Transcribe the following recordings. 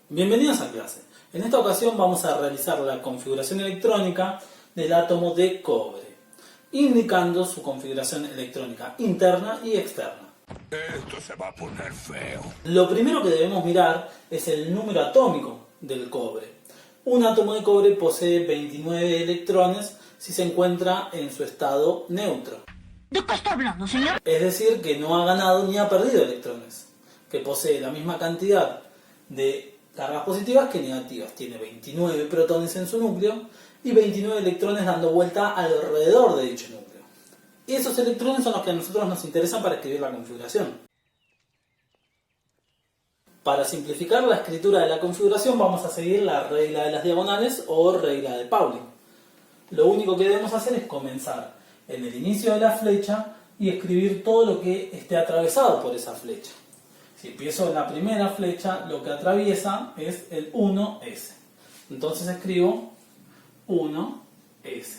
Bienvenidos a clase. En esta ocasión vamos a realizar la configuración electrónica del átomo de cobre, indicando su configuración electrónica interna y externa. Esto se va a poner feo. Lo primero que debemos mirar es el número atómico del cobre. Un átomo de cobre posee 29 electrones si se encuentra en su estado neutro. ¿De qué está hablando, señor? Es decir, que no ha ganado ni ha perdido electrones, que posee la misma cantidad de cargas positivas que negativas. Tiene 29 protones en su núcleo y 29 electrones dando vuelta alrededor de dicho núcleo. Y esos electrones son los que a nosotros nos interesan para escribir la configuración. Para simplificar la escritura de la configuración vamos a seguir la regla de las diagonales o regla de Pauling. Lo único que debemos hacer es comenzar en el inicio de la flecha y escribir todo lo que esté atravesado por esa flecha. Si empiezo en la primera flecha, lo que atraviesa es el 1S. Entonces escribo 1S.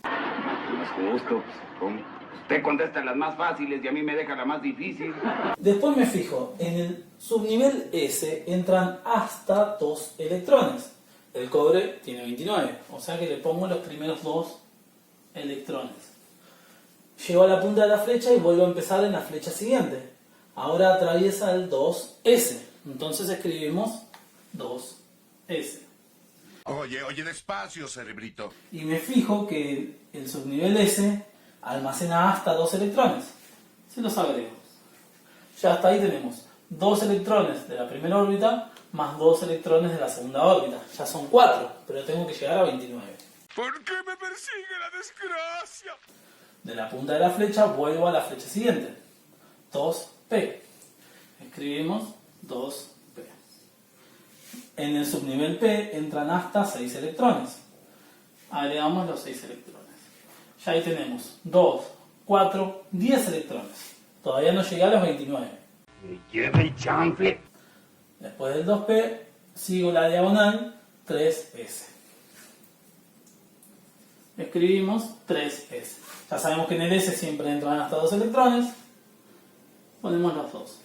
No es justo. Usted contesta las más fáciles y a mí me deja la más difícil. Después me fijo, en el subnivel S entran hasta 2 electrones. El cobre tiene 29, o sea que le pongo los primeros 2 electrones. Llego a la punta de la flecha y vuelvo a empezar en la flecha siguiente. Ahora atraviesa el 2S, entonces escribimos 2S. Oye, despacio, cerebrito. Y me fijo que el subnivel S almacena hasta 2 electrones. Se los agrego. Ya hasta ahí tenemos 2 electrones de la primera órbita más 2 electrones de la segunda órbita. Ya son 4, pero tengo que llegar a 29. ¿Por qué me persigue la desgracia? De la punta de la flecha vuelvo a la flecha siguiente. 2P. Escribimos 2P. En el subnivel P entran hasta 6 electrones. Agregamos los 6 electrones. Ya ahí tenemos 2, 4, 10 electrones. Todavía no llegué a los 29. Lleva el chanfle. Después del 2P sigo la diagonal 3S. Escribimos 3S. Ya sabemos que en el S siempre entran hasta 2 electrones. Ponemos los 2.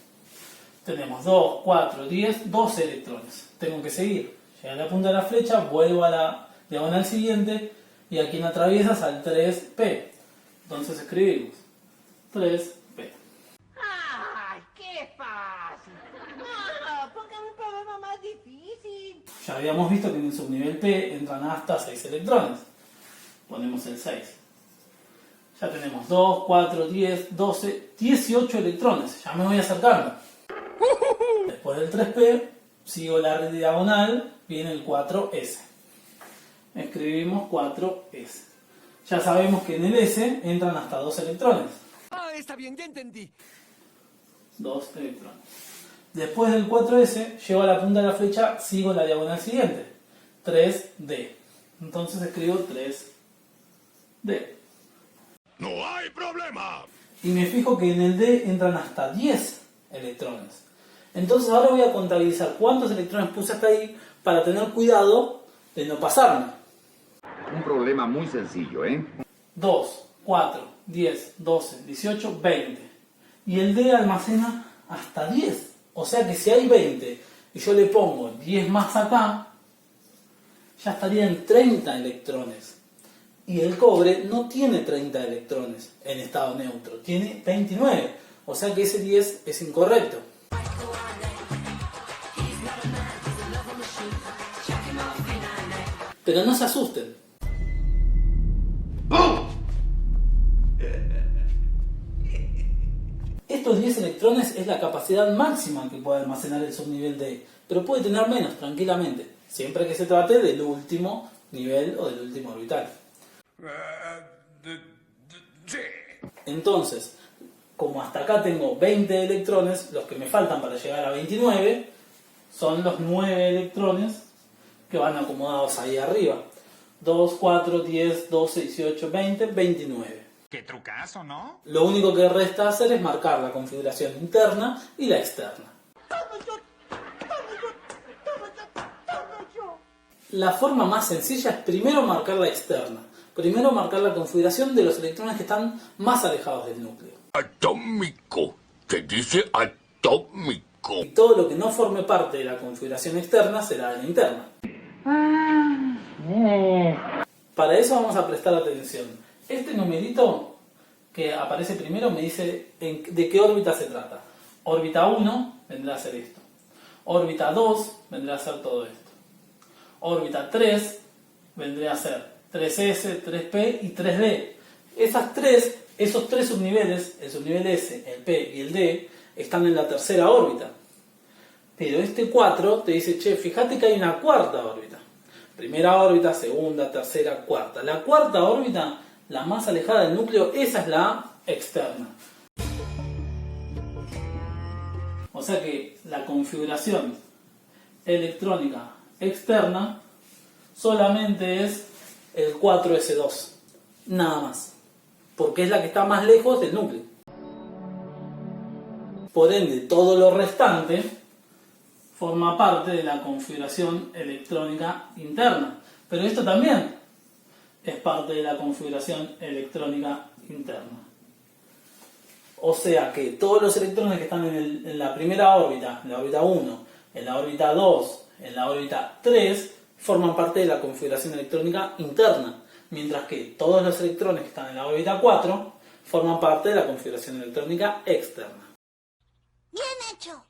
Tenemos 2, 4, 10, 12 electrones. Tengo que seguir. Llegué a la punta de la flecha, vuelvo a la diagonal siguiente y a quien atraviesas al 3P. Entonces escribimos 3P. ¡Ay, qué fácil! ¡Ah, pongan un problema más difícil! Ya habíamos visto que en el subnivel P entran hasta 6 electrones. Ponemos el 6. Ya tenemos 2, 4, 10, 12, 18 electrones. Ya me voy acercando. Después del 3P, sigo la diagonal, viene el 4S. Escribimos 4S. Ya sabemos que en el S entran hasta 2 electrones. Ah, está bien, ya entendí. 2 electrones. Después del 4S, llego a la punta de la flecha, sigo la diagonal siguiente. 3D. Entonces escribo 3D. ¡No hay problema! Y me fijo que en el D entran hasta 10 electrones. Entonces ahora voy a contabilizar cuántos electrones puse hasta ahí para tener cuidado de no pasarme. Un problema muy sencillo, ¿eh? 2, 4, 10, 12, 18, 20. Y el D almacena hasta 10. O sea que si hay 20 y yo le pongo 10 más acá, ya estaría en 30 electrones. Y el cobre no tiene 30 electrones en estado neutro, tiene 29. O sea que ese 10 es incorrecto. Pero no se asusten. Estos 10 electrones es la capacidad máxima que puede almacenar el subnivel D, pero puede tener menos tranquilamente, siempre que se trate del último nivel o del último orbital. Sí. Entonces, como hasta acá tengo 20 electrones, los que me faltan para llegar a 29 son los 9 electrones que van acomodados ahí arriba. 2, 4, 10, 12, 18, 20, 29. Qué trucazo, ¿no? Lo único que resta hacer es marcar la configuración interna y la externa. La forma más sencilla es primero marcar la externa. Primero marcar la configuración de los electrones que están más alejados del núcleo. Atómico. Se dice atómico. Y todo lo que no forme parte de la configuración externa será de la interna. Para eso vamos a prestar atención. Este numerito que aparece primero me dice de qué órbita se trata. Órbita 1 vendrá a ser esto. Órbita 2 vendrá a ser todo esto. Órbita 3 vendría a ser 3S, 3P y 3D. Esos tres subniveles, el subnivel S, el P y el D, están en la tercera órbita. Pero este 4 te dice, che, fíjate que hay una cuarta órbita. Primera órbita, segunda, tercera, cuarta. La cuarta órbita, la más alejada del núcleo, esa es la externa. O sea que la configuración electrónica externa solamente es el 4S2. Nada más. Porque es la que está más lejos del núcleo. Por ende, todo lo restante forma parte de la configuración electrónica interna. Pero esto también es parte de la configuración electrónica interna. O sea que todos los electrones que están en la primera órbita, en la órbita 1, en la órbita 2, en la órbita 3, forman parte de la configuración electrónica interna. Mientras que todos los electrones que están en la órbita 4 forman parte de la configuración electrónica externa. Bien hecho.